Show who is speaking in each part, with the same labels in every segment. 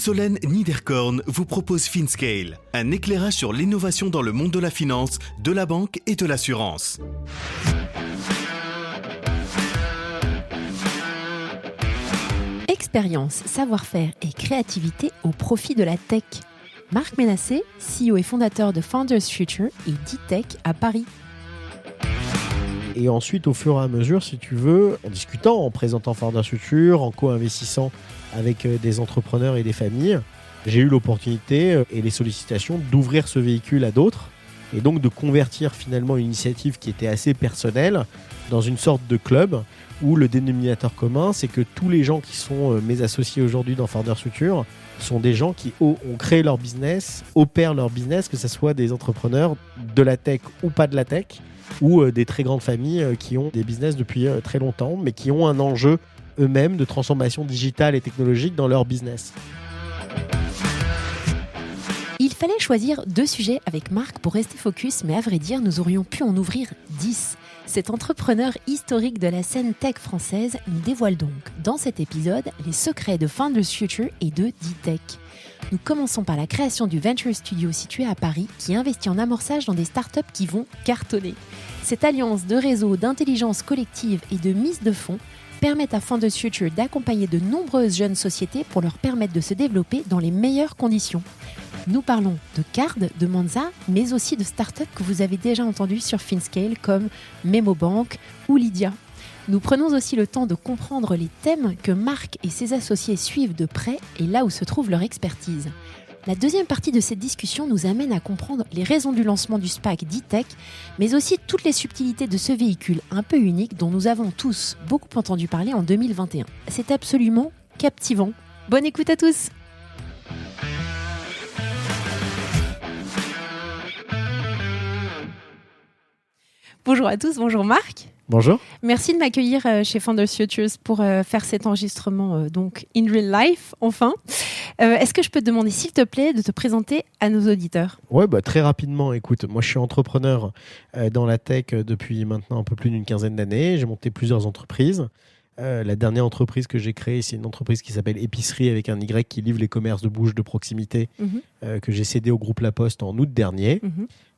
Speaker 1: Solène Niederkorn vous propose FinScale, un éclairage sur l'innovation dans le monde de la finance, de la banque et de l'assurance.
Speaker 2: Expérience, savoir-faire et créativité au profit de la tech. Marc Ménassé, CEO et fondateur de Founders Future et d'e-tech à Paris.
Speaker 3: Et ensuite, au fur et à mesure, si tu veux, en discutant, en présentant Founders Future, en co-investissant avec des entrepreneurs et des familles, j'ai eu l'opportunité et les sollicitations d'ouvrir ce véhicule à d'autres et donc de convertir finalement une initiative qui était assez personnelle dans une sorte de club où le dénominateur commun, c'est que tous les gens qui sont mes associés aujourd'hui dans Founders Future sont des gens qui ont créé leur business, opèrent leur business, que ce soit des entrepreneurs de la tech ou pas de la tech, ou des très grandes familles qui ont des business depuis très longtemps, mais qui ont un enjeu eux-mêmes de transformation digitale et technologique dans leur business.
Speaker 2: Il fallait choisir 2 sujets avec Marc pour rester focus, mais à vrai dire, nous aurions pu en ouvrir 10. Cet entrepreneur historique de la scène tech française nous dévoile donc, dans cet épisode, les secrets de Founders Future et de d'e-tech. Nous commençons par la création du Venture Studio situé à Paris, qui investit en amorçage dans des startups qui vont cartonner. Cette alliance de réseaux, d'intelligence collective et de mise de fonds permettent à Founders Future d'accompagner de nombreuses jeunes sociétés pour leur permettre de se développer dans les meilleures conditions. Nous parlons de Card, de Monza, mais aussi de startups que vous avez déjà entendues sur FinScale comme Memobank ou Lydia. Nous prenons aussi le temps de comprendre les thèmes que Marc et ses associés suivent de près et là où se trouve leur expertise. La deuxième partie de cette discussion nous amène à comprendre les raisons du lancement du SPAC d'e-tech, mais aussi toutes les subtilités de ce véhicule un peu unique dont nous avons tous beaucoup entendu parler en 2021. C'est absolument captivant. Bonne écoute à tous! Bonjour à tous, bonjour Marc.
Speaker 3: Bonjour.
Speaker 2: Merci de m'accueillir chez Founders Futures pour faire cet enregistrement donc in real life, enfin. Est-ce que je peux te demander, s'il te plaît, de te présenter à nos auditeurs ?
Speaker 3: Ouais, très rapidement. Écoute, moi, je suis entrepreneur dans la tech depuis maintenant un peu plus d'une quinzaine d'années. J'ai monté plusieurs entreprises. La dernière entreprise que j'ai créée, c'est une entreprise qui s'appelle Épicerie avec un Y qui livre les commerces de bouche de proximité que j'ai cédé au groupe La Poste en août dernier.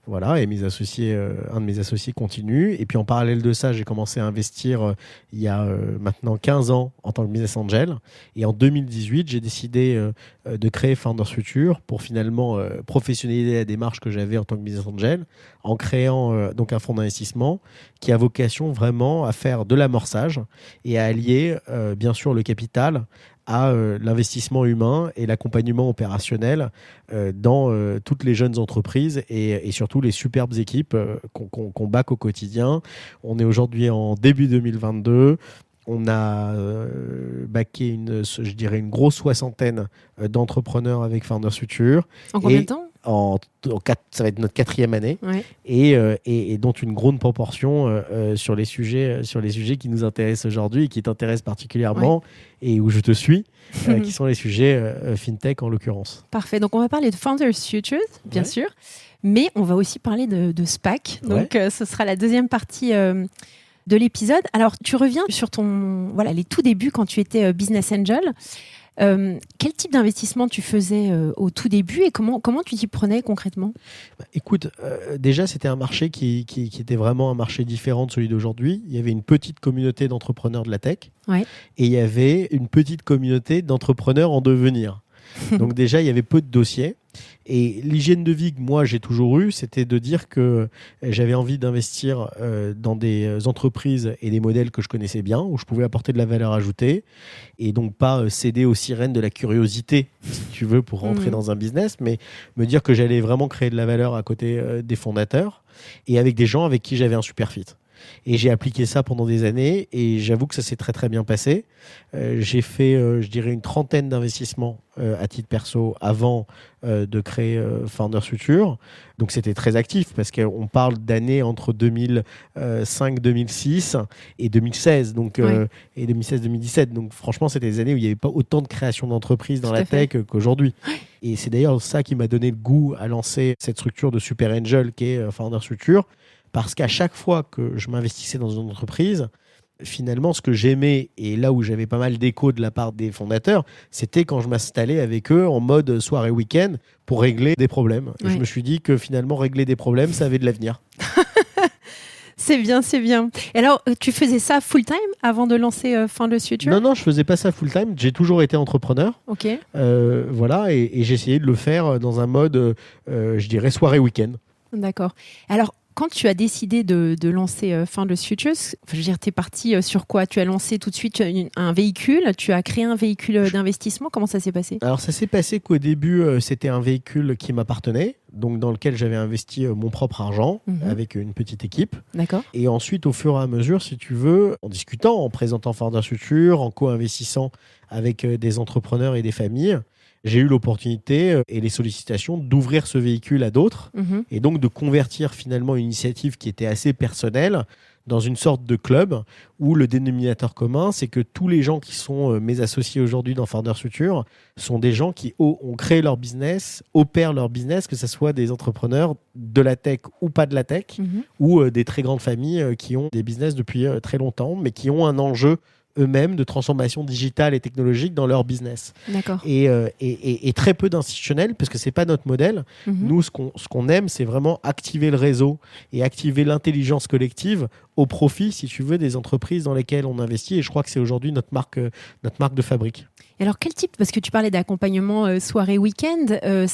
Speaker 3: Voilà, et un de mes associés continue. Et puis en parallèle de ça, j'ai commencé à investir il y a maintenant 15 ans en tant que business angel. Et en 2018, j'ai décidé de créer Founders Future pour finalement professionnaliser la démarche que j'avais en tant que business angel en créant donc un fonds d'investissement qui a vocation vraiment à faire de l'amorçage et à allier bien sûr le capital à l'investissement humain et l'accompagnement opérationnel dans toutes les jeunes entreprises et surtout les superbes équipes qu'on back au quotidien. On est aujourd'hui en début 2022. On a backé une grosse soixantaine d'entrepreneurs avec Founders Future.
Speaker 2: En combien de temps ?
Speaker 3: Ça va être notre 4e année,
Speaker 2: ouais.
Speaker 3: et dont une grande proportion sur les sujets qui nous intéressent aujourd'hui et qui t'intéressent particulièrement, et où je te suis, qui sont les sujets FinTech en l'occurrence.
Speaker 2: Parfait, donc on va parler de Founders Futures, bien sûr, mais on va aussi parler de SPAC, donc ce sera la deuxième partie de l'épisode. Alors, tu reviens sur les tout débuts quand tu étais business angel. Quel type d'investissement tu faisais au tout début et comment tu t'y prenais concrètement ?
Speaker 3: Écoute, déjà c'était un marché qui était vraiment un marché différent de celui d'aujourd'hui. Il y avait une petite communauté d'entrepreneurs de la tech et il y avait une petite communauté d'entrepreneurs en devenir. Donc déjà, il y avait peu de dossiers. Et l'hygiène de vie que moi j'ai toujours eue, c'était de dire que j'avais envie d'investir dans des entreprises et des modèles que je connaissais bien, où je pouvais apporter de la valeur ajoutée, et donc pas céder aux sirènes de la curiosité, si tu veux, pour rentrer dans un business, mais me dire que j'allais vraiment créer de la valeur à côté des fondateurs, et avec des gens avec qui j'avais un super fit. Et j'ai appliqué ça pendant des années et j'avoue que ça s'est très très bien passé. J'ai fait, je dirais, une trentaine d'investissements à titre perso avant de créer Founders Future. Donc c'était très actif parce qu'on parle d'années entre 2005, 2006 et 2016. Donc, et 2016-2017. Donc franchement, c'était des années où il n'y avait pas autant de création d'entreprises dans la tech qu'aujourd'hui. Et c'est d'ailleurs ça qui m'a donné le goût à lancer cette structure de Super Angel qui est Founders Future. Parce qu'à chaque fois que je m'investissais dans une entreprise, finalement, ce que j'aimais, et là où j'avais pas mal d'échos de la part des fondateurs, c'était quand je m'installais avec eux en mode soirée week-end pour régler des problèmes. Et je me suis dit que finalement, régler des problèmes, ça avait de l'avenir.
Speaker 2: C'est bien, c'est bien. Et alors, tu faisais ça full-time avant de lancer Founders Future ?
Speaker 3: Non, je faisais pas ça full-time. J'ai toujours été entrepreneur.
Speaker 2: Ok.
Speaker 3: Voilà, et j'ai essayé de le faire dans un mode, je dirais, soirée week-end.
Speaker 2: D'accord. Alors, quand tu as décidé de lancer Founders Futures, je veux dire, tu es parti sur quoi ? Tu as lancé tout de suite un véhicule, tu as créé un véhicule d'investissement. Comment ça s'est passé ?
Speaker 3: Alors, ça s'est passé qu'au début, c'était un véhicule qui m'appartenait, donc dans lequel j'avais investi mon propre argent avec une petite équipe.
Speaker 2: D'accord.
Speaker 3: Et ensuite, au fur et à mesure, si tu veux, en discutant, en présentant Founders Future, en co-investissant avec des entrepreneurs et des familles, j'ai eu l'opportunité et les sollicitations d'ouvrir ce véhicule à d'autres et donc de convertir finalement une initiative qui était assez personnelle dans une sorte de club où le dénominateur commun, c'est que tous les gens qui sont mes associés aujourd'hui dans Founders Future sont des gens qui ont créé leur business, opèrent leur business, que ce soit des entrepreneurs de la tech ou pas de la tech, ou des très grandes familles qui ont des business depuis très longtemps, mais qui ont un enjeu eux-mêmes de transformation digitale et technologique dans leur business.
Speaker 2: D'accord.
Speaker 3: Et très peu d'institutionnels, parce que c'est pas notre modèle. Nous, ce qu'on aime, c'est vraiment activer le réseau et activer l'intelligence collective au profit, si tu veux, des entreprises dans lesquelles on investit. Et je crois que c'est aujourd'hui notre marque de fabrique.
Speaker 2: Et alors, quel type, parce que tu parlais d'accompagnement soirée week-end,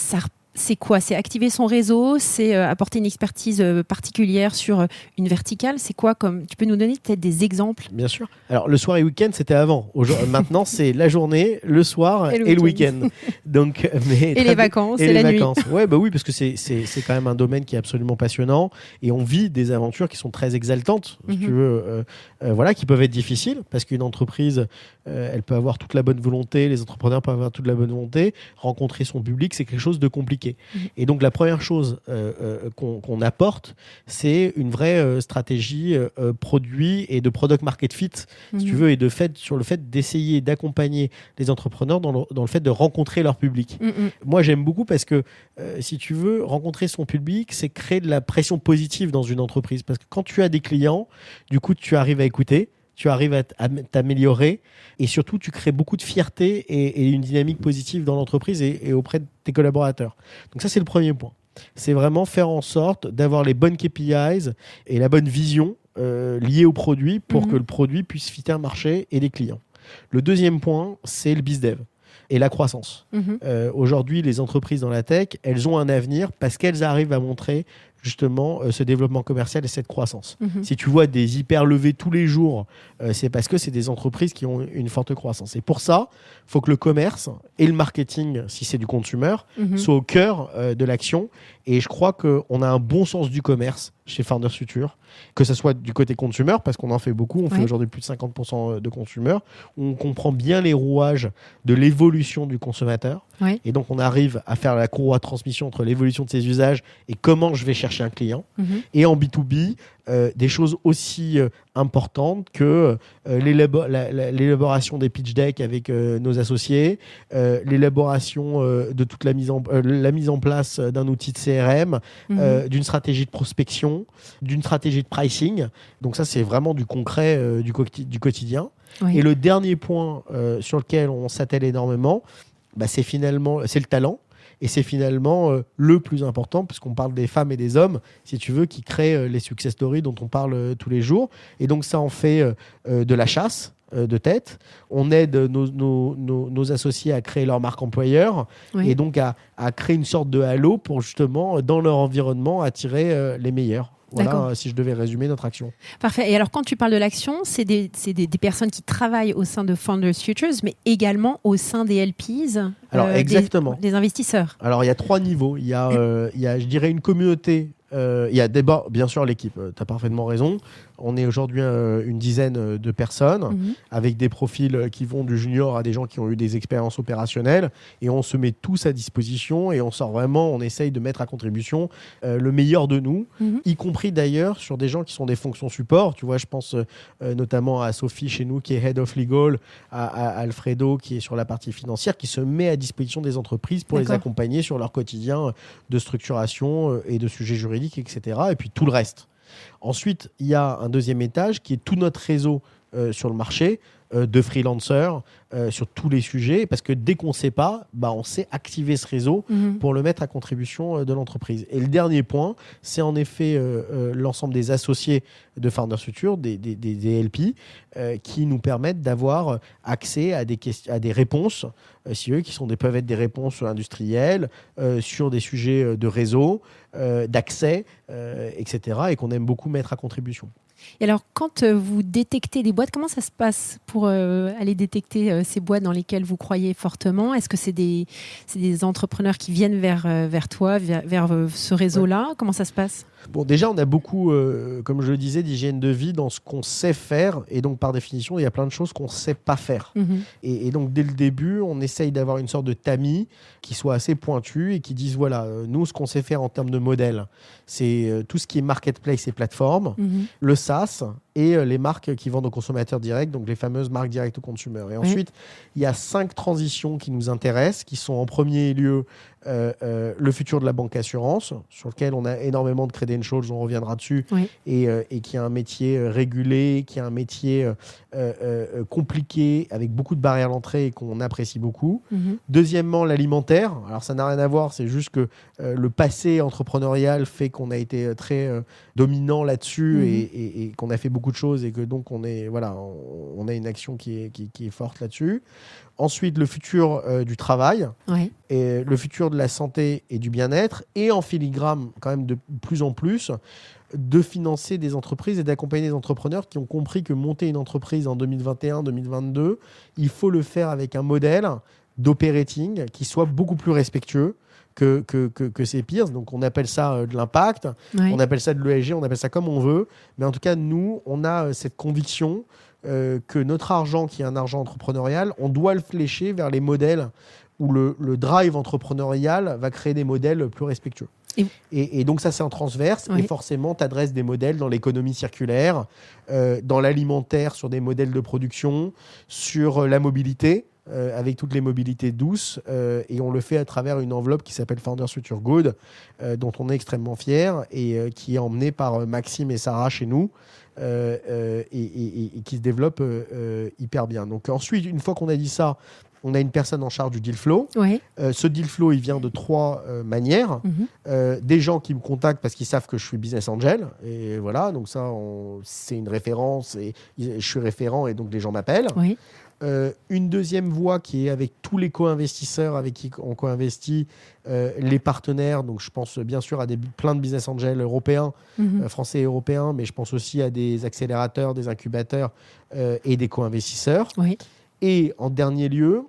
Speaker 2: c'est quoi ? C'est activer son réseau, c'est apporter une expertise particulière sur une verticale. C'est quoi comme... Tu peux nous donner peut-être des exemples ?
Speaker 3: Bien sûr. Alors, le soir et week-end, c'était avant. Maintenant, c'est la journée, le soir et le week-end. Donc,
Speaker 2: et les vacances, et la nuit.
Speaker 3: Ouais, bah oui, parce que c'est quand même un domaine qui est absolument passionnant et on vit des aventures qui sont très exaltantes, si tu veux, voilà, qui peuvent être difficiles parce qu'une entreprise, elle peut avoir toute la bonne volonté, les entrepreneurs peuvent avoir toute la bonne volonté. Rencontrer son public, c'est quelque chose de compliqué. Et donc la première chose qu'on apporte, c'est une vraie stratégie produit et de product market fit, si tu veux, et sur le fait d'essayer d'accompagner les entrepreneurs dans le fait de rencontrer leur public. Moi, j'aime beaucoup parce que, si tu veux, rencontrer son public, c'est créer de la pression positive dans une entreprise. Parce que quand tu as des clients, du coup, tu arrives à écouter, tu arrives à t'améliorer et surtout tu crées beaucoup de fierté et une dynamique positive dans l'entreprise et auprès de tes collaborateurs. Donc ça, c'est le premier point. C'est vraiment faire en sorte d'avoir les bonnes KPIs et la bonne vision liée au produit pour que le produit puisse fitter un marché et des clients. Le deuxième point, c'est le BizDev et la croissance. Aujourd'hui, les entreprises dans la tech, elles ont un avenir parce qu'elles arrivent à montrer justement ce développement commercial et cette croissance. Si tu vois des hyper levées tous les jours, c'est parce que c'est des entreprises qui ont une forte croissance. Et pour ça, il faut que le commerce et le marketing, si c'est du consumer, soient au cœur de l'action. Et je crois qu'on a un bon sens du commerce chez Founders Future, que ce soit du côté consumer, parce qu'on en fait beaucoup, on fait aujourd'hui plus de 50% de consumer, on comprend bien les rouages de l'évolution du consommateur. Et donc, on arrive à faire la courroie de transmission entre l'évolution de ses usages et comment je vais chercher un client. Et en B2B, des choses aussi importantes que l'élaboration des pitch decks avec nos associés, l'élaboration de toute la mise en place d'un outil de CRM, d'une stratégie de prospection, d'une stratégie de pricing. Donc ça, c'est vraiment du concret du quotidien. Et le dernier point sur lequel on s'attelle énormément, c'est le talent. Et c'est finalement le plus important, puisqu'on parle des femmes et des hommes, si tu veux, qui créent les success stories dont on parle tous les jours. Et donc ça en fait de la chasse de tête. On aide nos associés à créer leur marque employeur et donc à créer une sorte de halo pour justement, dans leur environnement, attirer les meilleurs. Voilà, si je devais résumer notre action.
Speaker 2: Parfait. Et alors, quand tu parles de l'action, c'est des personnes qui travaillent au sein de Founders Futures, mais également au sein des LPs,
Speaker 3: alors, exactement.
Speaker 2: Des investisseurs.
Speaker 3: Alors, il y a 3 niveaux. Il y a, je dirais, une communauté. Il y a d'abord, bien sûr, l'équipe. Tu as parfaitement raison. On est aujourd'hui une dizaine de personnes avec des profils qui vont du junior à des gens qui ont eu des expériences opérationnelles et on se met tous à disposition et on sort vraiment, on essaye de mettre à contribution le meilleur de nous, y compris d'ailleurs sur des gens qui sont des fonctions support. Tu vois, je pense notamment à Sophie chez nous qui est Head of Legal, à Alfredo qui est sur la partie financière, qui se met à disposition des entreprises pour les accompagner sur leur quotidien de structuration et de sujets juridiques, etc. Et puis tout le reste. Ensuite, il y a un deuxième étage qui est tout notre réseau sur le marché, de freelancers sur tous les sujets, parce que dès qu'on ne sait pas, on sait activer ce réseau pour le mettre à contribution de l'entreprise. Et le dernier point, c'est en effet l'ensemble des associés de Founders Future, des LP, qui nous permettent d'avoir accès à des réponses, peuvent être des réponses industrielles, sur des sujets de réseau, d'accès, etc., et qu'on aime beaucoup mettre à contribution.
Speaker 2: Et alors, quand vous détectez des boîtes, comment ça se passe pour aller détecter ces boîtes dans lesquelles vous croyez fortement ? Est-ce que c'est des entrepreneurs qui viennent vers toi, vers ce réseau-là ? Comment ça se passe ?
Speaker 3: Bon, déjà, on a beaucoup, comme je le disais, d'hygiène de vie dans ce qu'on sait faire. Et donc, par définition, il y a plein de choses qu'on ne sait pas faire. Et donc, dès le début, on essaye d'avoir une sorte de tamis qui soit assez pointu et qui dise, voilà, nous, ce qu'on sait faire en termes de modèle, c'est tout ce qui est marketplace et plateforme, le SaaS et les marques qui vendent aux consommateurs directs, donc les fameuses marques direct to consumer. Et ensuite, il y a 5 transitions qui nous intéressent, qui sont en premier lieu le futur de la banque assurance, sur lequel on a énormément de credentials, on reviendra dessus, et qui a un métier régulé, qui a un métier compliqué, avec beaucoup de barrières à l'entrée et qu'on apprécie beaucoup. Deuxièmement, l'alimentaire. Alors ça n'a rien à voir, c'est juste que le passé entrepreneurial fait qu'on a été très dominant là-dessus et qu'on a fait beaucoup de choses et que donc on a une action qui est forte là-dessus. Ensuite, le futur du travail, et le futur de la santé et du bien-être, et en filigrane, quand même de plus en plus, de financer des entreprises et d'accompagner des entrepreneurs qui ont compris que monter une entreprise en 2021-2022, il faut le faire avec un modèle d'operating qui soit beaucoup plus respectueux que ses peers. Donc on appelle ça de l'impact, on appelle ça de l'ESG, on appelle ça comme on veut, mais en tout cas, nous, on a cette conviction que notre argent, qui est un argent entrepreneurial, on doit le flécher vers les modèles où le drive entrepreneurial va créer des modèles plus respectueux. Et donc ça, c'est en transverse. Et forcément, tu adresses des modèles dans l'économie circulaire, dans l'alimentaire, sur des modèles de production, sur la mobilité, avec toutes les mobilités douces. Et on le fait à travers une enveloppe qui s'appelle Founders Future Good, dont on est extrêmement fiers et qui est emmenée par Maxime et Sarah chez nous. Et qui se développe hyper bien. Donc ensuite, une fois qu'on a dit ça, on a une personne en charge du deal flow. Ce deal flow, il vient de 3 manières. Des gens qui me contactent parce qu'ils savent que je suis business angel. Et voilà, donc ça, c'est une référence. Et je suis référent et donc les gens m'appellent. Une deuxième voie qui est avec tous les co-investisseurs avec qui on co-investit, les partenaires. Donc je pense bien sûr à plein de business angels européens, français et européens, mais je pense aussi à des accélérateurs, des incubateurs et des co-investisseurs. Et en dernier lieu,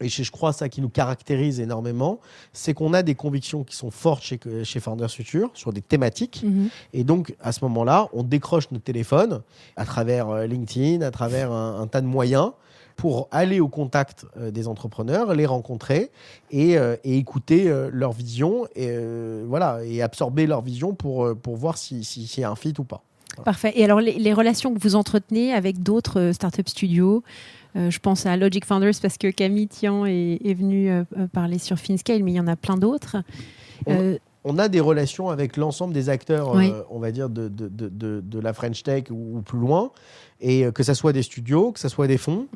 Speaker 3: et je crois ça qui nous caractérise énormément, c'est qu'on a des convictions qui sont fortes chez Founders Future sur des thématiques. Et donc, à ce moment-là, on décroche nos téléphones à travers LinkedIn, à travers un tas de moyens pour aller au contact des entrepreneurs, les rencontrer et écouter leur vision et absorber leur vision pour voir s'il y a un fit ou pas. Voilà.
Speaker 2: Parfait. Et alors, les relations que vous entretenez avec d'autres startup studios, je pense à Logic Founders parce que Camille Thian est venue parler sur FinScale, mais il y en a plein d'autres.
Speaker 3: On a des relations avec l'ensemble des acteurs, on va dire, de la French Tech ou plus loin, et que ce soit des studios, que ce soit des fonds.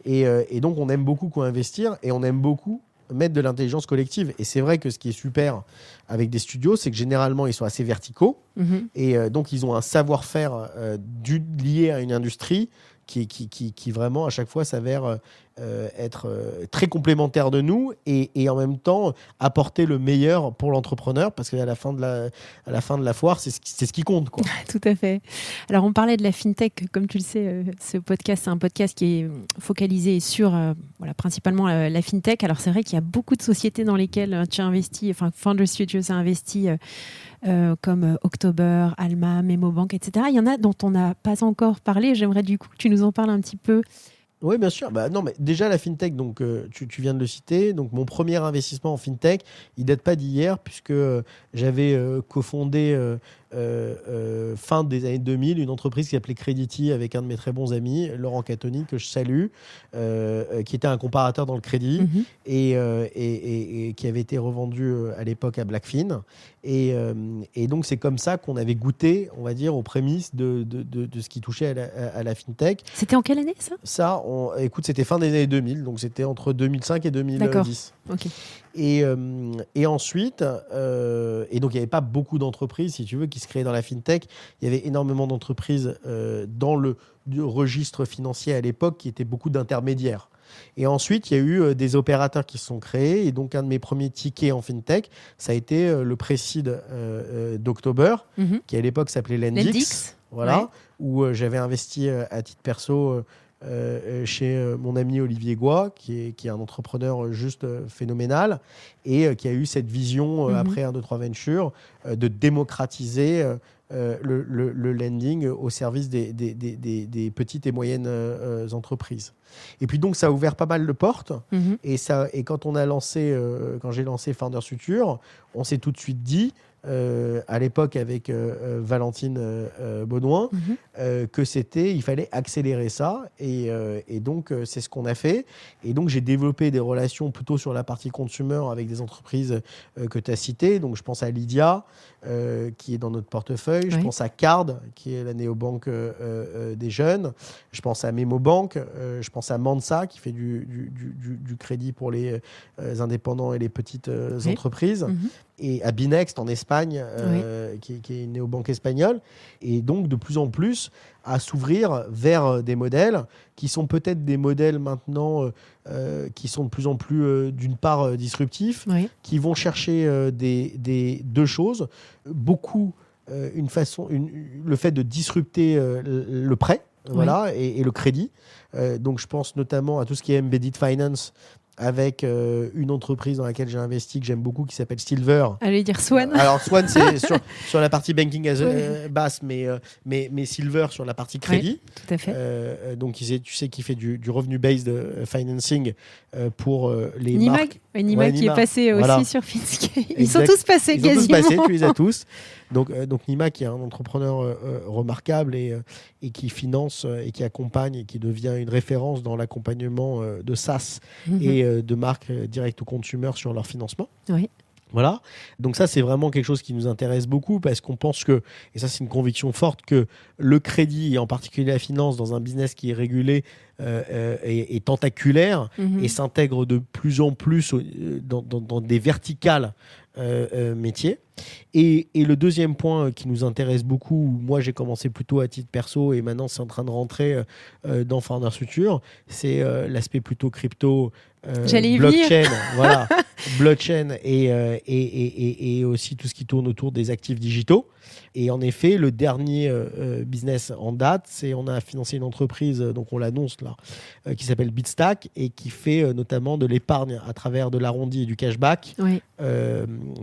Speaker 3: Et donc, on aime beaucoup co-investir et on aime beaucoup mettre de l'intelligence collective. Et c'est vrai que ce qui est super avec des studios, c'est que généralement, ils sont assez verticaux. Et donc, ils ont un savoir-faire lié à une industrie qui vraiment, à chaque fois, s'avère être très complémentaire de nous et en même temps apporter le meilleur pour l'entrepreneur, parce qu'à la fin de la foire, c'est ce qui compte, quoi.
Speaker 2: Tout à fait. Alors, on parlait de la FinTech. Comme tu le sais, ce podcast, c'est un podcast qui est focalisé sur principalement la FinTech. Alors, c'est vrai qu'il y a beaucoup de sociétés dans lesquelles tu as investi, enfin, Founders Future a investi comme October, Alma, Memobank, etc. Il y en a dont on n'a pas encore parlé. J'aimerais du coup que tu nous en parles un petit peu.
Speaker 3: Oui, bien sûr. Non, mais déjà, la FinTech, donc, tu viens de le citer. Donc, mon premier investissement en FinTech, il ne date pas d'hier, puisque j'avais cofondé fin des années 2000, une entreprise qui s'appelait Credity avec un de mes très bons amis, Laurent Catoni, que je salue, qui était un comparateur dans le crédit et qui avait été revendu à l'époque à Blackfin. Et donc, c'est comme ça qu'on avait goûté, on va dire, aux prémices de ce qui touchait à la fintech.
Speaker 2: C'était en quelle année, ça ?
Speaker 3: Écoute, c'était fin des années 2000, donc c'était entre 2005 et 2010.
Speaker 2: D'accord. Ok.
Speaker 3: Et ensuite, et donc il n'y avait pas beaucoup d'entreprises, si tu veux, qui se créaient dans la fintech. Il y avait énormément d'entreprises dans le registre financier à l'époque qui étaient beaucoup d'intermédiaires. Et ensuite, il y a eu des opérateurs qui se sont créés. Et donc, un de mes premiers tickets en fintech, ça a été le Précide d'October, qui à l'époque s'appelait Lendix. Voilà, où j'avais investi à titre perso chez mon ami Olivier Goy, qui est un entrepreneur juste phénoménal et qui a eu cette vision, après 1, 2, 3 Ventures, de démocratiser le lending au service des petites et moyennes entreprises. Et puis donc ça a ouvert pas mal de portes. Et quand j'ai lancé Founders Future, on s'est tout de suite dit, à l'époque avec Valentine Baudouin, il fallait accélérer ça et donc c'est ce qu'on a fait. Et donc j'ai développé des relations plutôt sur la partie consumer avec des entreprises que tu as citées. Donc je pense à Lydia qui est dans notre portefeuille, je pense à Card qui est la néobanque des jeunes, je pense à Memobank, je pense à Mansa qui fait du crédit pour les indépendants et les petites entreprises, et à Binext en Espagne, qui est une néobanque espagnole, et donc de plus en plus à s'ouvrir vers des modèles qui sont peut-être des modèles maintenant qui sont de plus en plus, d'une part, disruptifs, qui vont chercher deux choses. Beaucoup, le fait de disrupter le prêt, et le crédit. Donc je pense notamment à tout ce qui est embedded finance, avec une entreprise dans laquelle j'ai investi que j'aime beaucoup qui s'appelle Silver.
Speaker 2: Allez dire Swan.
Speaker 3: Alors Swan c'est sur la partie banking basse, mais Silver sur la partie crédit.
Speaker 2: Oui, tout à fait.
Speaker 3: Donc tu sais qu'il fait du revenue based financing pour les
Speaker 2: Nima,
Speaker 3: marques.
Speaker 2: Nima qui est passé aussi sur Finscale. Ils sont tous passés quasiment.
Speaker 3: Ils sont tous passés, tu les as tous. Donc Nima qui est un entrepreneur remarquable et qui finance et qui accompagne et qui devient une référence dans l'accompagnement de SaaS et de marques direct au consumer sur leur financement.
Speaker 2: Oui.
Speaker 3: Voilà. Donc ça, c'est vraiment quelque chose qui nous intéresse beaucoup parce qu'on pense que, et ça c'est une conviction forte, que le crédit, et en particulier la finance, dans un business qui est régulé, est tentaculaire et s'intègre de plus en plus dans des verticales métiers. Et le deuxième point qui nous intéresse beaucoup, où moi j'ai commencé plutôt à titre perso et maintenant c'est en train de rentrer dans Founders Future, c'est l'aspect plutôt crypto, blockchain, voilà, blockchain et aussi tout ce qui tourne autour des actifs digitaux. Et en effet, le dernier business en date, c'est on a financé une entreprise, donc on l'annonce là, qui s'appelle Bitstack et qui fait notamment de l'épargne à travers de l'arrondi et du cashback,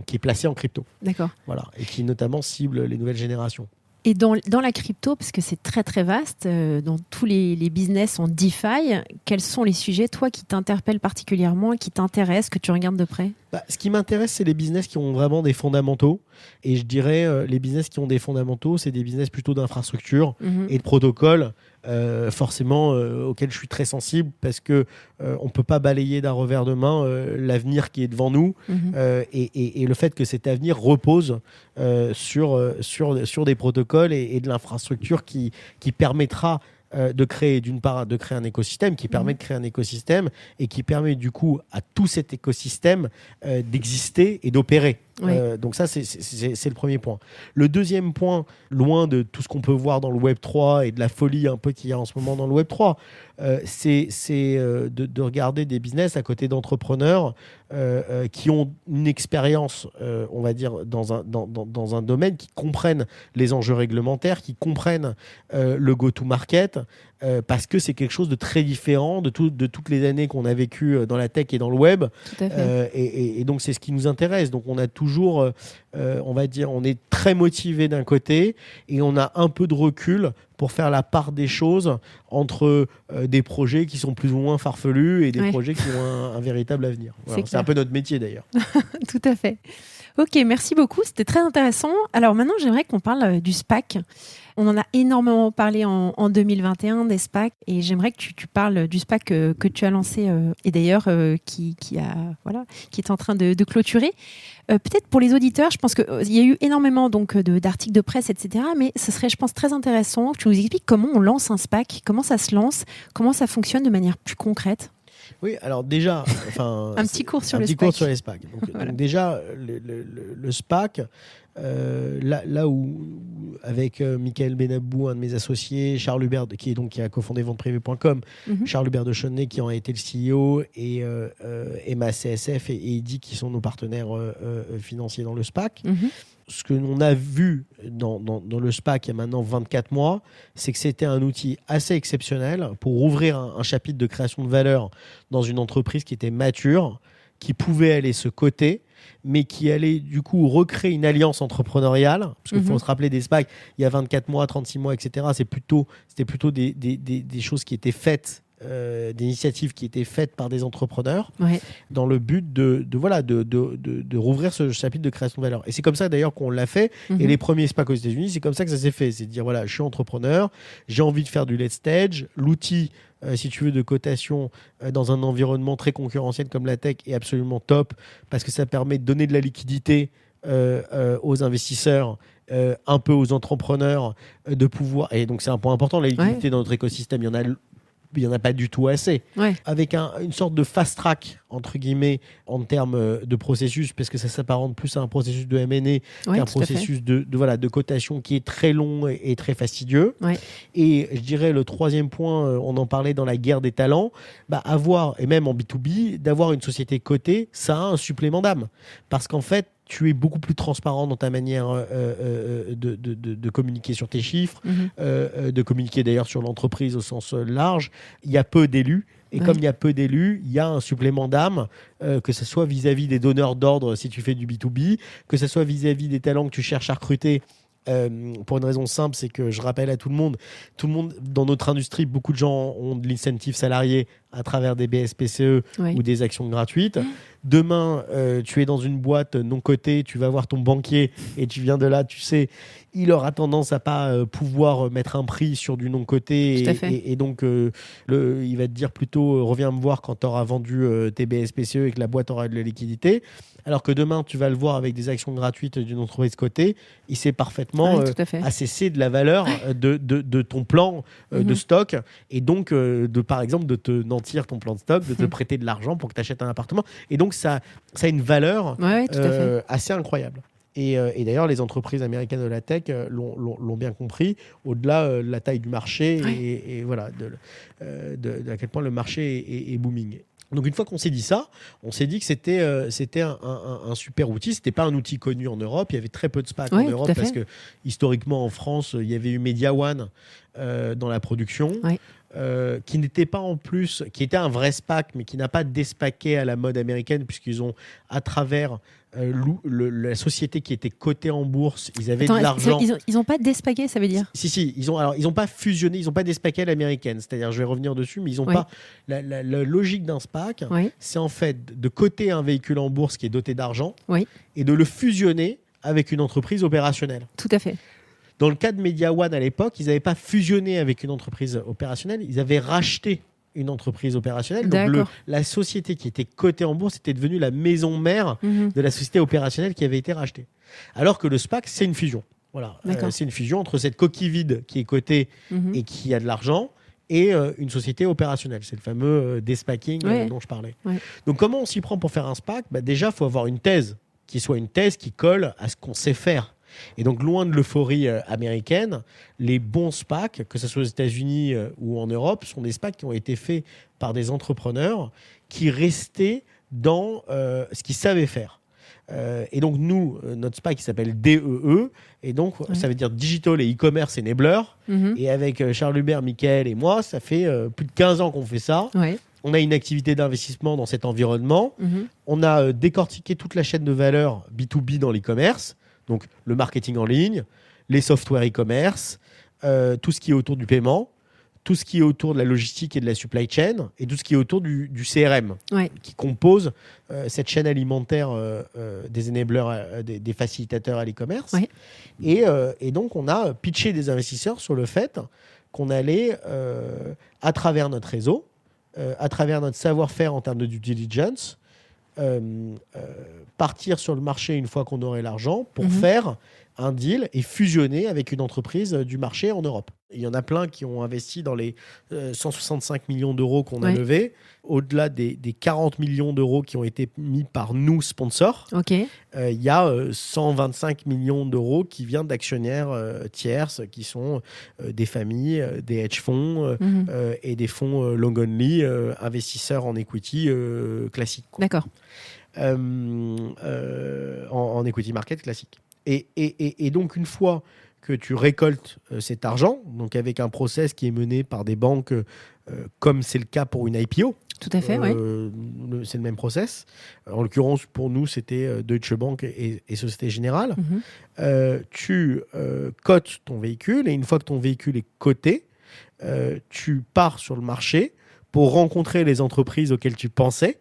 Speaker 3: qui est placé en crypto.
Speaker 2: D'accord.
Speaker 3: Voilà, et qui notamment cible les nouvelles générations.
Speaker 2: Et dans la crypto, parce que c'est très très vaste, dans tous les business en DeFi, quels sont les sujets, toi, qui t'interpellent particulièrement, qui t'intéressent, que tu regardes de près ?
Speaker 3: Ce qui m'intéresse, c'est les business qui ont vraiment des fondamentaux. Et je dirais, les business qui ont des fondamentaux, c'est des business plutôt d'infrastructure et de protocole, forcément, auxquels je suis très sensible parce qu'on ne peut pas balayer d'un revers de main l'avenir qui est devant nous et le fait que cet avenir repose sur des protocoles et de l'infrastructure qui permettra de créer un écosystème qui permet de créer un écosystème et qui permet du coup à tout cet écosystème d'exister et d'opérer. Donc ça, c'est le premier point. Le deuxième point, loin de tout ce qu'on peut voir dans le Web3 et de la folie un peu qu'il y a en ce moment dans le Web3, c'est de regarder des business à côté d'entrepreneurs qui ont une expérience, on va dire, dans un domaine, qui comprennent les enjeux réglementaires, qui comprennent le go-to-market, parce que c'est quelque chose de très différent de toutes les années qu'on a vécues dans la tech et dans le web.
Speaker 2: Tout à fait.
Speaker 3: Et donc, c'est ce qui nous intéresse. Donc, on a toujours, on va dire, on est très motivé d'un côté et on a un peu de recul pour faire la part des choses entre des projets qui sont plus ou moins farfelus et des projets qui ont un véritable avenir. Voilà, c'est un peu notre métier d'ailleurs.
Speaker 2: Tout à fait. Ok, merci beaucoup. C'était très intéressant. Alors maintenant, j'aimerais qu'on parle du SPAC. On en a énormément parlé en 2021 des SPAC et j'aimerais que tu parles du SPAC que tu as lancé et d'ailleurs qui est en train de clôturer. Peut-être pour les auditeurs, je pense qu'il y a eu énormément d'articles de presse, etc. Mais ce serait, je pense, très intéressant que tu nous expliques comment on lance un SPAC, comment ça se lance, comment ça fonctionne de manière plus concrète.
Speaker 3: Oui, alors déjà,
Speaker 2: un petit cours sur
Speaker 3: un
Speaker 2: le
Speaker 3: petit
Speaker 2: SPAC.
Speaker 3: cours sur les SPAC. Donc déjà, le SPAC, là où, avec Michael Benabou, un de mes associés, Charles Hubert, qui a cofondé venteprivée.com, Charles Hubert de Chaudenay, qui en a été le CEO, et Emma CSF et Eddy, qui sont nos partenaires financiers dans le SPAC. Ce que l'on a vu dans le SPAC il y a maintenant 24 mois, c'est que c'était un outil assez exceptionnel pour ouvrir un chapitre de création de valeur dans une entreprise qui était mature, qui pouvait aller se coter, mais qui allait du coup recréer une alliance entrepreneuriale. Parce qu'il faut se rappeler des SPAC, il y a 24 mois, 36 mois, etc. C'était plutôt des choses qui étaient faites, des initiatives qui étaient faites par des entrepreneurs dans le but de rouvrir ce chapitre de création de valeur. Et c'est comme ça d'ailleurs qu'on l'a fait. Et les premiers SPAC aux États-Unis, c'est comme ça que ça s'est fait. C'est de dire voilà, je suis entrepreneur, j'ai envie de faire du late stage, l'outil si tu veux, de cotation dans un environnement très concurrentiel comme la tech est absolument top parce que ça permet de donner de la liquidité aux investisseurs, un peu aux entrepreneurs, de pouvoir. Et donc, c'est un point important, la liquidité dans notre écosystème. Il n'y en a pas du tout assez. Avec une sorte de fast track, entre guillemets, en termes de processus, parce que ça s'apparente plus à un processus de M&A qu'un processus de cotation qui est très long et très fastidieux. Et je dirais le troisième point, on en parlait dans la guerre des talents, avoir, et même en B2B, d'avoir une société cotée, ça a un supplément d'âme. Parce qu'en fait, tu es beaucoup plus transparent dans ta manière de communiquer sur tes chiffres, de communiquer d'ailleurs sur l'entreprise au sens large. Il y a peu d'élus. Et comme il y a peu d'élus, il y a un supplément d'âme, que ce soit vis-à-vis des donneurs d'ordre si tu fais du B2B, que ce soit vis-à-vis des talents que tu cherches à recruter. Pour une raison simple, c'est que je rappelle à tout le monde dans notre industrie, beaucoup de gens ont de l'incentive salarié à travers des BSPCE ou des actions gratuites. Demain, tu es dans une boîte non cotée, tu vas voir ton banquier et tu viens de là, tu sais, il aura tendance à pas pouvoir mettre un prix sur du non coté et donc il va te dire plutôt reviens me voir quand tu auras vendu tes BSPCE et que la boîte aura de la liquidité. Alors que demain, tu vas le voir avec des actions gratuites d'une entreprise cotée, il sait parfaitement assesser de la valeur de ton plan de stock et donc, par exemple, de te nantir ton plan de stock, de te prêter de l'argent pour que tu achètes un appartement. Et donc, ça a une valeur assez incroyable. Et d'ailleurs, les entreprises américaines de la tech l'ont bien compris, au-delà de la taille du marché et voilà, à quel point le marché est booming. Donc une fois qu'on s'est dit ça, on s'est dit que c'était un super outil. C'était pas un outil connu en Europe. Il y avait très peu de SPAC en Europe parce que historiquement en France, il y avait eu Media One dans la production, qui n'était pas en plus, qui était un vrai SPAC, mais qui n'a pas déspaqué à la mode américaine puisqu'ils ont à travers la société qui était cotée en bourse, ils avaient de l'argent.
Speaker 2: Ils n'ont pas déspaqué, ça veut dire ?
Speaker 3: Si, ils ont pas fusionné, ils n'ont pas déspaqué à l'américaine. C'est-à-dire, je vais revenir dessus, mais ils n'ont pas. La logique d'un SPAC, c'est en fait de coter un véhicule en bourse qui est doté d'argent et de le fusionner avec une entreprise opérationnelle.
Speaker 2: Tout à fait.
Speaker 3: Dans le cas de Media One à l'époque, ils n'avaient pas fusionné avec une entreprise opérationnelle, ils avaient racheté une entreprise opérationnelle. Donc la société qui était cotée en bourse était devenue la maison mère de la société opérationnelle qui avait été rachetée. Alors que le SPAC, c'est une fusion. Voilà. C'est une fusion entre cette coquille vide qui est cotée et qui a de l'argent et une société opérationnelle. C'est le fameux despacking dont je parlais. Donc comment on s'y prend pour faire un SPAC ? Déjà, il faut avoir une thèse qui soit une thèse qui colle à ce qu'on sait faire. Et donc, loin de l'euphorie américaine, les bons SPAC, que ce soit aux États-Unis ou en Europe, sont des SPAC qui ont été faits par des entrepreneurs qui restaient dans ce qu'ils savaient faire. Et donc, nous, notre SPAC qui s'appelle DEE, et donc ça veut dire Digital et E-Commerce Enabler. Et avec Charles Hubert, Michael et moi, ça fait plus de 15 ans qu'on fait ça. On a une activité d'investissement dans cet environnement. On a décortiqué toute la chaîne de valeur B2B dans l'e-commerce. Donc, le marketing en ligne, les softwares e-commerce, tout ce qui est autour du paiement, tout ce qui est autour de la logistique et de la supply chain et tout ce qui est autour du CRM qui compose cette chaîne alimentaire des enablers, des facilitateurs à l'e-commerce. Et donc, on a pitché des investisseurs sur le fait qu'on allait, à travers notre réseau, à travers notre savoir-faire en termes de due diligence, partir sur le marché une fois qu'on aurait l'argent pour faire un deal et fusionner avec une entreprise du marché en Europe. Il y en a plein qui ont investi dans les 165 millions d'euros qu'on a levés, au-delà des 40 millions d'euros qui ont été mis par nous, sponsors. Il y a 125 millions d'euros qui viennent d'actionnaires tierces, qui sont des familles, des hedge funds et des fonds long only, investisseurs en equity classique.
Speaker 2: D'accord.
Speaker 3: En equity market classique. Et donc, une fois que tu récoltes cet argent, donc avec un process qui est mené par des banques, comme c'est le cas pour une IPO.
Speaker 2: Tout à fait,
Speaker 3: c'est le même process. En l'occurrence, pour nous, c'était Deutsche Bank et Société Générale. Tu cotes ton véhicule et une fois que ton véhicule est coté, tu pars sur le marché pour rencontrer les entreprises auxquelles tu pensais.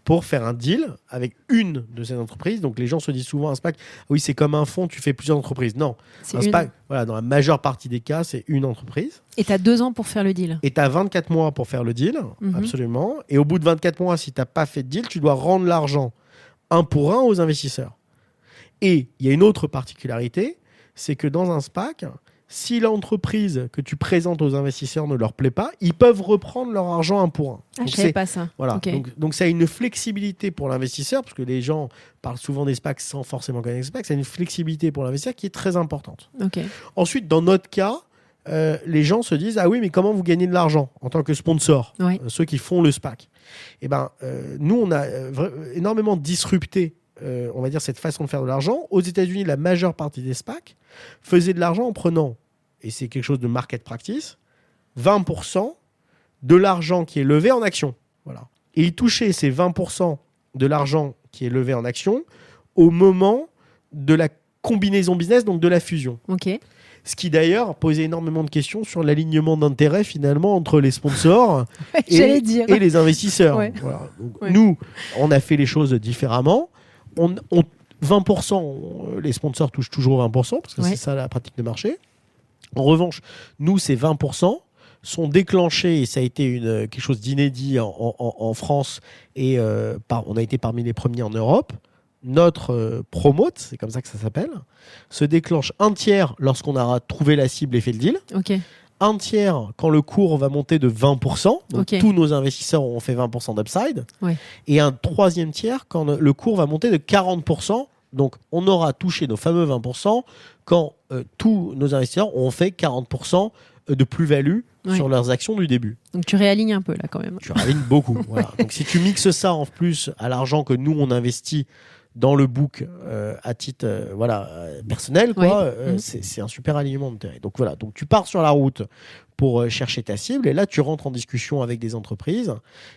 Speaker 3: Pour faire un deal avec une de ces entreprises. Donc les gens se disent souvent un SPAC, oui, c'est comme un fonds, tu fais plusieurs entreprises. Non, un SPAC, dans la majeure partie des cas, c'est une entreprise.
Speaker 2: Et tu as 2 ans pour faire le deal.
Speaker 3: Et tu as 24 mois pour faire le deal, absolument. Et au bout de 24 mois, si tu n'as pas fait de deal, tu dois rendre l'argent 1 pour 1 aux investisseurs. Et il y a une autre particularité, c'est que dans un SPAC, si l'entreprise que tu présentes aux investisseurs ne leur plaît pas, ils peuvent reprendre leur argent 1 pour 1.
Speaker 2: Ah, je ne savais pas ça.
Speaker 3: Voilà. Donc, ça a une flexibilité pour l'investisseur, parce que les gens parlent souvent des SPAC sans forcément connaître les SPAC. Ça a une flexibilité pour l'investisseur qui est très importante. Ensuite, dans notre cas, les gens se disent « Ah oui, mais comment vous gagnez de l'argent en tant que sponsor ceux qui font le SPAC ?» Eh bien, nous, on a énormément disrupté on va dire cette façon de faire de l'argent. Aux États-Unis, la majeure partie des SPAC faisaient de l'argent en prenant, et c'est quelque chose de market practice, 20% de l'argent qui est levé en action. Voilà. Et ils touchaient ces 20% de l'argent qui est levé en action au moment de la combinaison business, donc de la fusion. Ce qui d'ailleurs posait énormément de questions sur l'alignement d'intérêts finalement entre les sponsors et les investisseurs. Voilà. Donc, nous, on a fait les choses différemment. 20%, les sponsors touchent toujours 20%, parce que c'est ça la pratique de marché. En revanche, nous, ces 20% sont déclenchés, et ça a été quelque chose d'inédit en France, et on a été parmi les premiers en Europe. Notre promote, c'est comme ça que ça s'appelle, se déclenche un tiers lorsqu'on aura trouvé la cible et fait le deal. Un tiers quand le cours va monter de 20%. Donc tous nos investisseurs auront fait 20% d'upside. Et un troisième tiers quand le cours va monter de 40%. Donc on aura touché nos fameux 20% quand tous nos investisseurs auront fait 40% de plus-value sur leurs actions du début.
Speaker 2: Donc tu réalignes un peu là quand même.
Speaker 3: Tu réalignes beaucoup. Voilà. Donc si tu mixes ça en plus à l'argent que nous on investit dans le book à titre personnel, c'est un super alignement d'intérêt. Donc voilà, donc tu pars sur la route pour chercher ta cible et là tu rentres en discussion avec des entreprises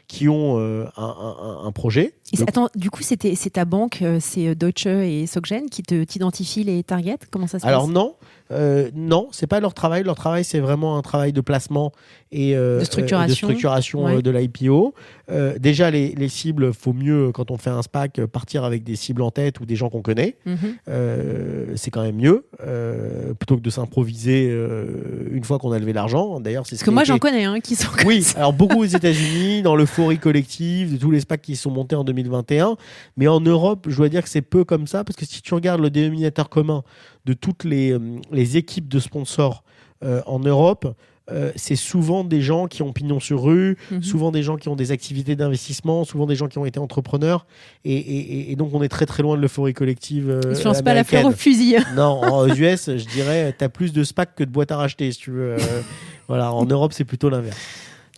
Speaker 3: qui ont un projet.
Speaker 2: Et attends, du coup c'est ta banque, c'est Deutsche et SocGen qui t'identifient les targets. Comment ça se passe?
Speaker 3: Alors non, c'est pas leur travail. Leur travail c'est vraiment un travail de placement et de structuration de l'IPO. Déjà les cibles, faut mieux quand on fait un SPAC partir avec des cibles en tête ou des gens qu'on connaît. C'est quand même mieux plutôt que de s'improviser une fois qu'on a levé l'argent. D'ailleurs, c'est
Speaker 2: parce que moi j'en connais qui sont comme ça.
Speaker 3: Alors beaucoup aux États-Unis, dans l'euphorie collective de tous les SPAC qui sont montés en 2021, mais en Europe, je dois dire que c'est peu comme ça, parce que si tu regardes le dénominateur commun de toutes les équipes de sponsors en Europe, c'est souvent des gens qui ont pignon sur rue, souvent des gens qui ont des activités d'investissement, souvent des gens qui ont été entrepreneurs, et donc on est très très loin de l'euphorie collective.
Speaker 2: Ils ne lancent pas la fleur au fusil.
Speaker 3: Non, aux US, je dirais, tu as plus de SPAC que de boîtes à racheter, si tu veux. Voilà, en Europe, c'est plutôt l'inverse.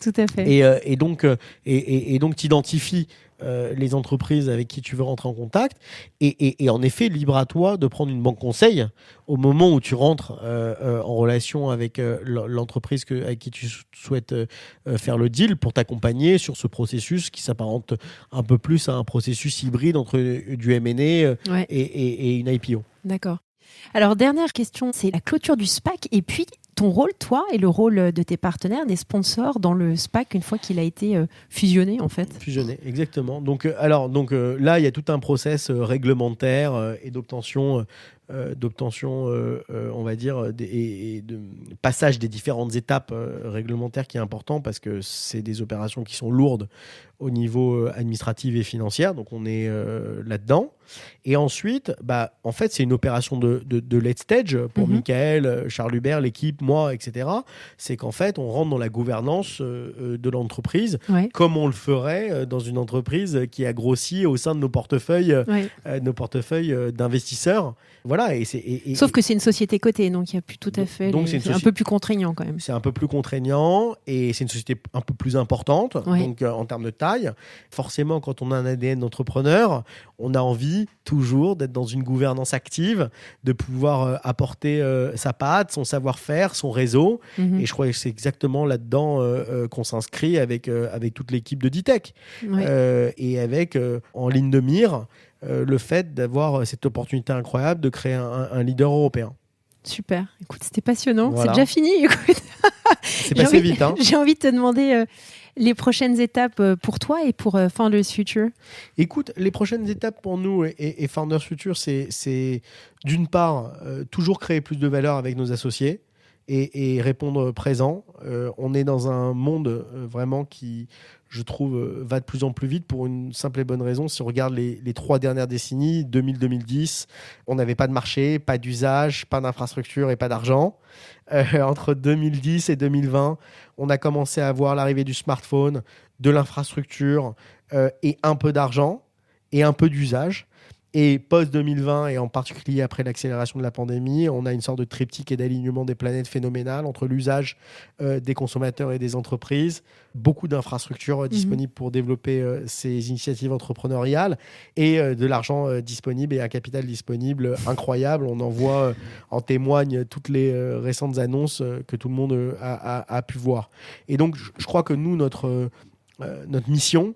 Speaker 2: Tout à fait.
Speaker 3: Et donc, tu identifies les entreprises avec qui tu veux rentrer en contact. Et en effet, libre à toi de prendre une banque conseil au moment où tu rentres en relation avec l'entreprise avec qui tu souhaites faire le deal pour t'accompagner sur ce processus qui s'apparente un peu plus à un processus hybride entre du M&A et une IPO.
Speaker 2: D'accord. Alors, dernière question, c'est la clôture du SPAC. Et puis, ton rôle, toi, et le rôle de tes partenaires, des sponsors dans le SPAC une fois qu'il a été fusionné, en fait.
Speaker 3: Fusionné, exactement. Donc là, il y a tout un process réglementaire et d'obtention, on va dire, et de passage des différentes étapes réglementaires qui est important parce que c'est des opérations qui sont lourdes au niveau administratif et financier. Donc, on est là-dedans. Et ensuite, en fait, c'est une opération de late stage pour Michael, Charles Hubert, l'équipe, moi, etc. C'est qu'en fait, on rentre dans la gouvernance de l'entreprise comme on le ferait dans une entreprise qui a grossi au sein de nos portefeuilles, d'investisseurs. Voilà,
Speaker 2: Sauf que c'est une société cotée, donc il n'y a plus tout à fait... C'est un peu plus contraignant quand même.
Speaker 3: C'est un peu plus contraignant et c'est une société un peu plus importante, donc en termes de taille. Forcément, quand on a un ADN d'entrepreneur, on a envie toujours d'être dans une gouvernance active, de pouvoir apporter sa patte, son savoir-faire, son réseau. Et je crois que c'est exactement là-dedans qu'on s'inscrit avec toute l'équipe de D-Tech. Et avec en ligne de mire le fait d'avoir cette opportunité incroyable de créer un leader européen.
Speaker 2: Super. Écoute, c'était passionnant.
Speaker 3: Voilà.
Speaker 2: C'est déjà fini. Écoute.
Speaker 3: C'est passé vite.
Speaker 2: J'ai envie de te demander les prochaines étapes pour toi et pour Founders Future.
Speaker 3: Écoute, les prochaines étapes pour nous et Founders Future, c'est d'une part toujours créer plus de valeur avec nos associés et répondre présent. On est dans un monde vraiment qui, je trouve, va de plus en plus vite pour une simple et bonne raison. Si on regarde les 3 dernières décennies, 2000-2010, on n'avait pas de marché, pas d'usage, pas d'infrastructure et pas d'argent. Entre 2010 et 2020, on a commencé à voir l'arrivée du smartphone, de l'infrastructure et un peu d'argent et un peu d'usage. Et post-2020, et en particulier après l'accélération de la pandémie, on a une sorte de triptyque et d'alignement des planètes phénoménal entre l'usage des consommateurs et des entreprises, beaucoup d'infrastructures disponibles pour développer ces initiatives entrepreneuriales et de l'argent disponible et un capital disponible incroyable. On en voit, en témoignent toutes les récentes annonces que tout le monde a pu voir. Et donc, je crois que nous, notre mission,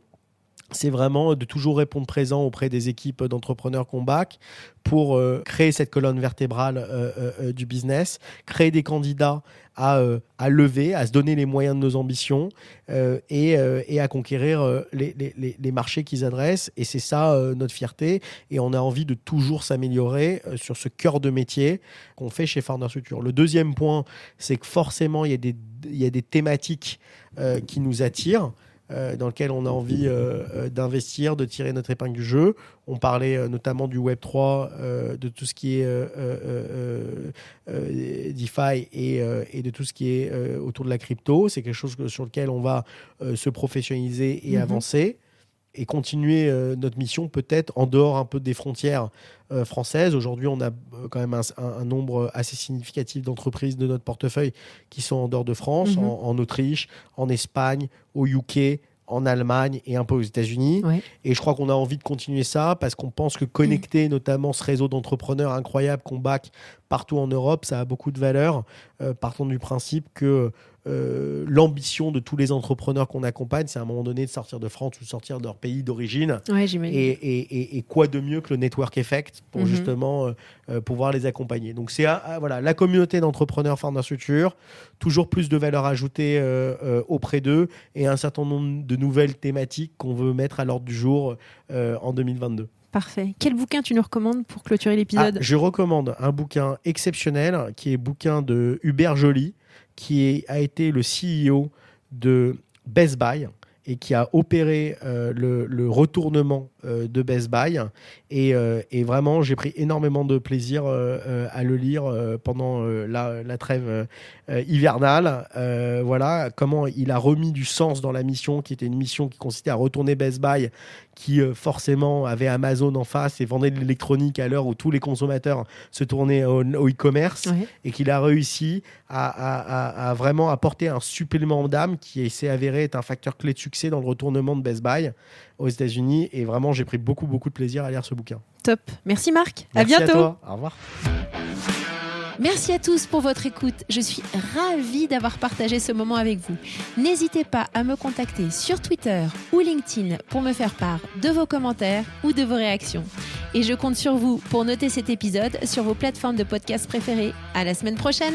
Speaker 3: c'est vraiment de toujours répondre présent auprès des équipes d'entrepreneurs qu'on back pour créer cette colonne vertébrale du business, créer des candidats à lever, à se donner les moyens de nos ambitions et à conquérir les marchés qu'ils adressent. Et c'est ça notre fierté. Et on a envie de toujours s'améliorer sur ce cœur de métier qu'on fait chez Founders Future. Le deuxième point, c'est que forcément, il y a des thématiques qui nous attirent, dans lequel on a envie d'investir, de tirer notre épingle du jeu. On parlait notamment du Web3, de tout ce qui est DeFi et de tout ce qui est autour de la crypto. C'est quelque chose sur lequel on va se professionnaliser et avancer et continuer notre mission peut-être en dehors un peu des frontières françaises. Aujourd'hui, on a quand même un nombre assez significatif d'entreprises de notre portefeuille qui sont en dehors de France, en Autriche, en Espagne, au UK, en Allemagne et un peu aux États-Unis. Et je crois qu'on a envie de continuer ça parce qu'on pense que connecter notamment ce réseau d'entrepreneurs incroyable qu'on back partout en Europe, ça a beaucoup de valeur. Partons du principe que l'ambition de tous les entrepreneurs qu'on accompagne, c'est à un moment donné de sortir de France ou de sortir de leur pays d'origine. Et quoi de mieux que le network effect pour justement pouvoir les accompagner. Donc c'est voilà, la communauté d'entrepreneurs Founders Future, toujours plus de valeur ajoutée auprès d'eux et un certain nombre de nouvelles thématiques qu'on veut mettre à l'ordre du jour en 2022.
Speaker 2: Parfait. Quel bouquin tu nous recommandes pour clôturer l'épisode ?
Speaker 3: Je recommande un bouquin exceptionnel qui est le bouquin de Hubert Joly, qui a été le CEO de Best Buy et qui a opéré le retournement de Best Buy. Et vraiment, j'ai pris énormément de plaisir à le lire pendant la trêve hivernale. Voilà, comment il a remis du sens dans la mission, qui était une mission qui consistait à retourner Best Buy, qui forcément avait Amazon en face et vendait de l'électronique à l'heure où tous les consommateurs se tournaient au e-commerce, et qu'il a réussi à vraiment apporter un supplément d'âme qui s'est avéré être un facteur clé de succès dans le retournement de Best Buy aux États-Unis. Et vraiment, j'ai pris beaucoup de plaisir à lire ce bouquin.
Speaker 2: Top. Merci Marc.
Speaker 3: Merci
Speaker 2: à bientôt.
Speaker 3: À toi. Au revoir.
Speaker 2: Merci à tous pour votre écoute. Je suis ravie d'avoir partagé ce moment avec vous. N'hésitez pas à me contacter sur Twitter ou LinkedIn pour me faire part de vos commentaires ou de vos réactions. Et je compte sur vous pour noter cet épisode sur vos plateformes de podcast préférées. À la semaine prochaine.